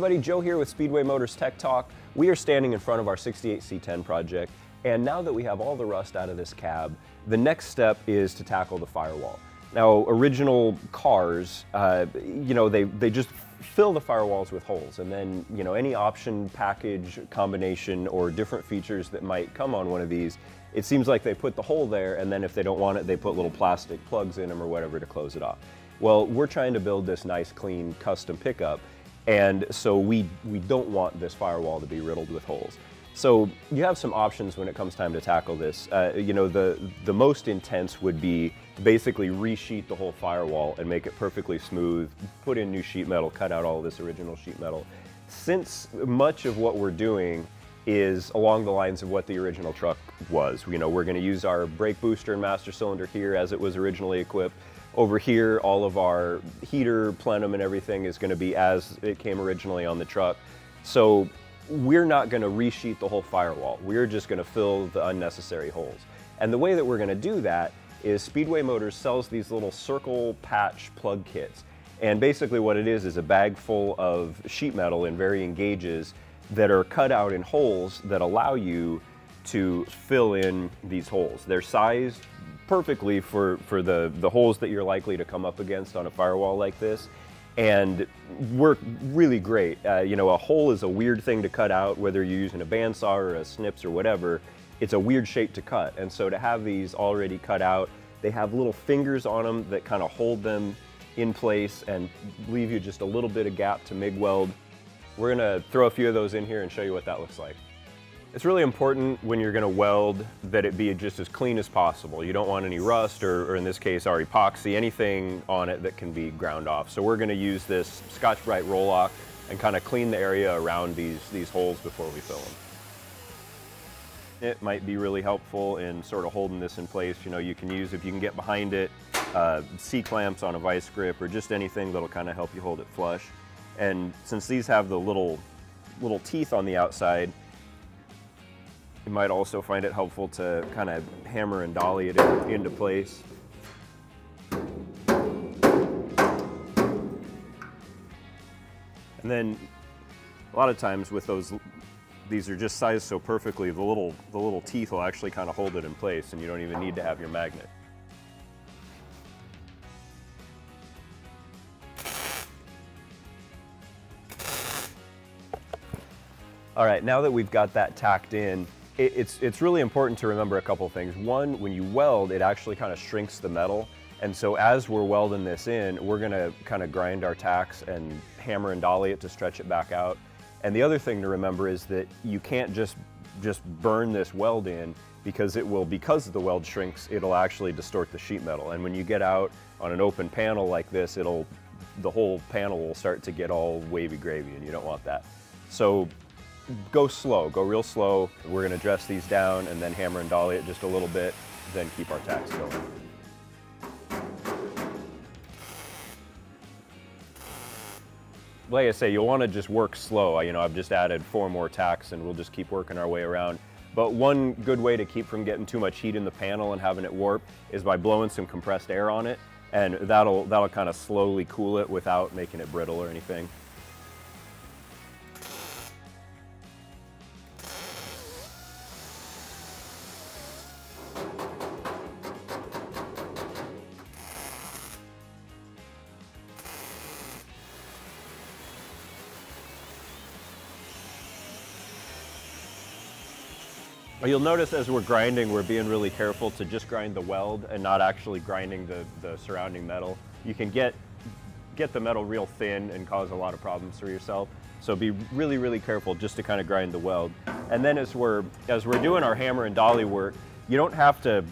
everybody, Joe here with Speedway Motors Tech Talk. We are standing in front of our 68C10 project, and now that we have all the rust out of this cab, the next step is to tackle the firewall. Now, original cars, they just fill the firewalls with holes, and then, any option, package, combination, or different features that might come on one of these, it seems like they put the hole there, and then if they don't want it, they put little plastic plugs in them or whatever to close it off. Well, we're trying to build this nice, clean, custom pickup, and so we don't want this firewall to be riddled with holes. So you have some options when it comes time to tackle this. The most intense would be basically resheet the whole firewall and make it perfectly smooth, put in new sheet metal, cut out all of this original sheet metal. Since much of what we're doing is along the lines of what the original truck was. We're going to use our brake booster and master cylinder here as it was originally equipped. Over here, all of our heater, plenum, and everything is going to be as it came originally on the truck. So we're not going to resheet the whole firewall. We're just going to fill the unnecessary holes. And the way that we're going to do that is Speedway Motors sells these little circle patch plug kits. And basically what it is a bag full of sheet metal in varying gauges that are cut out in holes that allow you to fill in these holes. They're sized perfectly for the holes that you're likely to come up against on a firewall like this, and work really great. A hole is a weird thing to cut out, whether you're using a bandsaw or a snips or whatever. It's a weird shape to cut, and so to have these already cut out, they have little fingers on them that kind of hold them in place and leave you just a little bit of gap to MIG weld. We're gonna throw a few of those in here and show you what that looks like. It's really important when you're gonna weld that it be just as clean as possible. You don't want any rust or in this case our epoxy, anything on it that can be ground off. So we're gonna use this Scotch-Brite Roll-Lock and kind of clean the area around these holes before we fill them. It might be really helpful in sort of holding this in place. You can use, if you can get behind it, C-clamps on a vice grip or just anything that'll kind of help you hold it flush. And since these have the little teeth on the outside, you might also find it helpful to kind of hammer and dolly it into place. And then a lot of times with these are just sized so perfectly, the little teeth will actually kind of hold it in place, and you don't even need to have your magnet. All right, now that we've got that tacked in, it's really important to remember a couple things. One, when you weld, it actually kind of shrinks the metal. And so as we're welding this in, we're gonna kind of grind our tacks and hammer and dolly it to stretch it back out. And the other thing to remember is that you can't just burn this weld in, because the weld shrinks, it'll actually distort the sheet metal. And when you get out on an open panel like this, the whole panel will start to get all wavy gravy, and you don't want that. So go slow, go real slow. We're gonna dress these down and then hammer and dolly it just a little bit, then keep our tacks going. Like I say, you'll wanna just work slow. I've just added 4 more tacks and we'll just keep working our way around. But one good way to keep from getting too much heat in the panel and having it warp is by blowing some compressed air on it, and that'll kind of slowly cool it without making it brittle or anything. You'll notice as we're grinding, we're being really careful to just grind the weld and not actually grinding the surrounding metal. You can get the metal real thin and cause a lot of problems for yourself. So be really, really careful just to kind of grind the weld. And then as we're doing our hammer and dolly work, you don't have to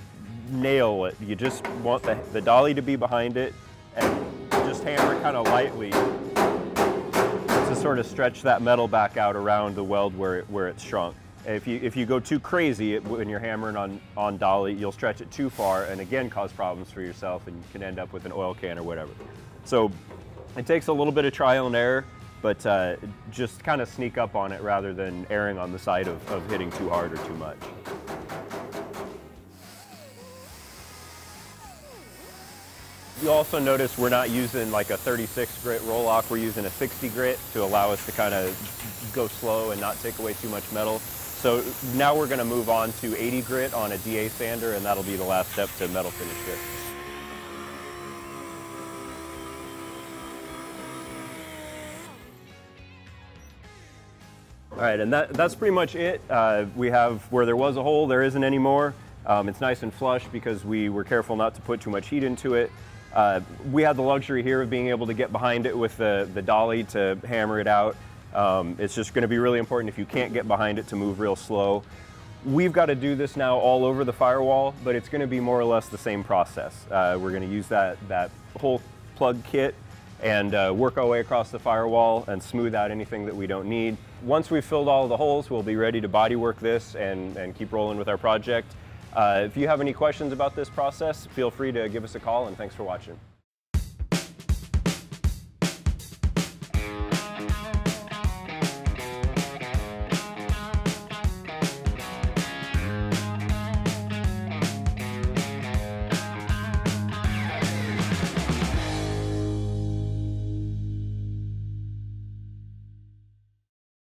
nail it. You just want the dolly to be behind it and just hammer kind of lightly to sort of stretch that metal back out around the weld where it's shrunk. If you go too crazy when you're hammering on dolly, you'll stretch it too far and again cause problems for yourself, and you can end up with an oil can or whatever. So it takes a little bit of trial and error, but just kind of sneak up on it rather than erring on the side of hitting too hard or too much. You'll also notice we're not using like a 36 grit roll lock, we're using a 60 grit to allow us to kind of go slow and not take away too much metal. So now we're going to move on to 80 grit on a DA sander, and that'll be the last step to metal finish here. All right, and that's pretty much it. We have, where there was a hole, there isn't anymore. It's nice and flush because we were careful not to put too much heat into it. We had the luxury here of being able to get behind it with the dolly to hammer it out. It's just going to be really important if you can't get behind it to move real slow. We've got to do this now all over the firewall, but it's going to be more or less the same process. We're going to use that hole plug kit and work our way across the firewall and smooth out anything that we don't need. Once we've filled all of the holes, we'll be ready to bodywork this and keep rolling with our project. If you have any questions about this process, feel free to give us a call, and thanks for watching.